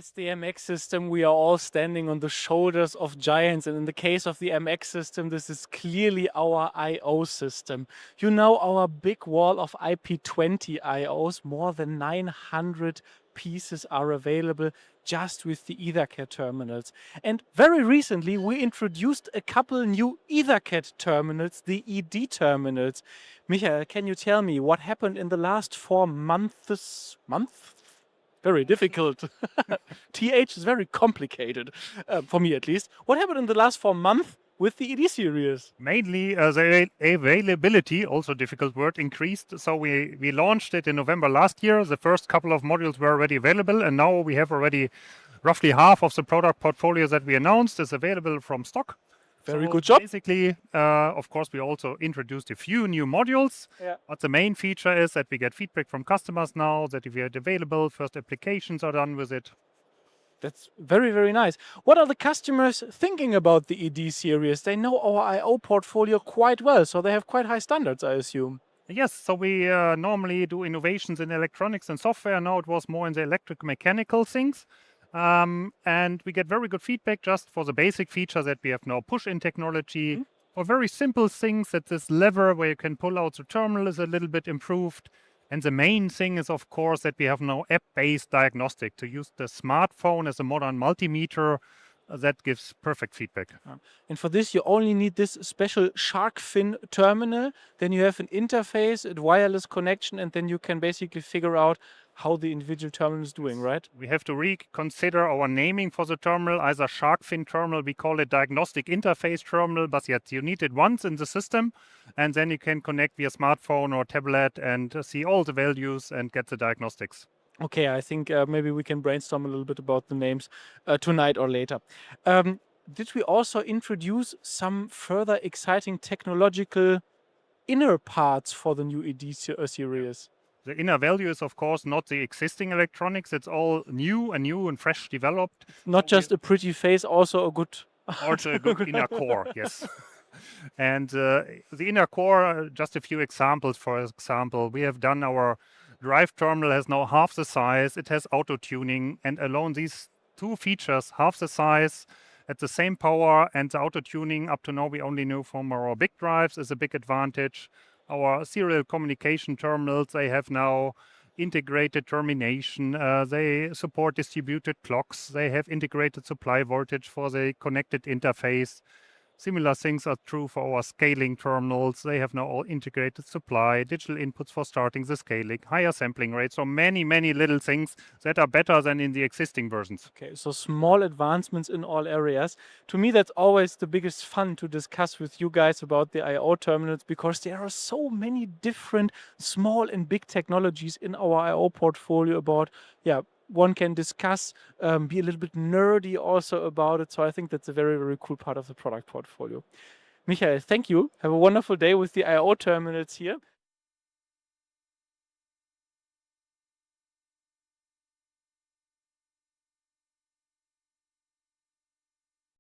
As the MX system, we are all standing on the shoulders of giants. And in the case of the MX system, this is clearly our I/O system. You know, our big wall of IP20 I/Os, more than 900 pieces are available just with the EtherCAT terminals. And very recently, we introduced a couple new EtherCAT terminals, the ED terminals. Michael, can you tell me what happened in the last 4 months? Very difficult. TH is very complicated, for me at least. What happened in the last 4 months with the ED series? Mainly, the availability, also difficult word, increased. So we launched it in November last year. The first couple of modules were already available, and now we have already roughly half of the product portfolio that we announced is available from stock. Very So good job. basically, of course, we also introduced a few new modules. Yeah. But the main feature is that we get feedback from customers now that if we are available, first applications are done with it. That's very, very nice. What are the customers thinking about the ED series? They know our I/O portfolio quite well, so they have quite high standards, I assume. Yes, so we normally do innovations in electronics and software. Now it was more in the electric mechanical things. And we get very good feedback just for the basic feature that we have now push-in technology, or very simple things that this lever where you can pull out the terminal is a little bit improved. And the main thing is, of course, that we have now app-based diagnostic to use the smartphone as a modern multimeter. That gives perfect feedback. And for this, you only need this special shark fin terminal. Then you have an interface, a wireless connection, and then you can basically figure out how the individual terminal is doing, right? We have to reconsider our naming for the terminal, either shark fin terminal, we call it diagnostic interface terminal, but yet you need it once in the system, and then you can connect via smartphone or tablet and see all the values and get the diagnostics. Okay, I think maybe we can brainstorm a little bit about the names tonight or later. Did we also introduce some further exciting technological inner parts for the new ED series? The inner value is, of course, not the existing electronics. It's all new and fresh developed. Not just a pretty face, also a good... Also a good inner core, yes. And the inner core, just a few examples. For example, we have done our drive terminal has now half the size. It has auto tuning, and alone these two features, half the size at the same power, and the auto tuning up to now we only knew from our big drives is a big advantage. Our serial communication terminals, they have now integrated termination. They support distributed clocks. They have integrated supply voltage for the connected interface. Similar things are true for our scaling terminals. They have now all integrated supply, digital inputs for starting the scaling, higher sampling rates. So many, many little things that are better than in the existing versions. Okay, so small advancements in all areas. To me, that's always the biggest fun to discuss with you guys about the I/O terminals, because there are so many different small and big technologies in our I/O portfolio about, one can discuss, be a little bit nerdy also about it. So I think that's a very, very cool part of the product portfolio. Michael, thank you. Have a wonderful day with the I/O terminals here.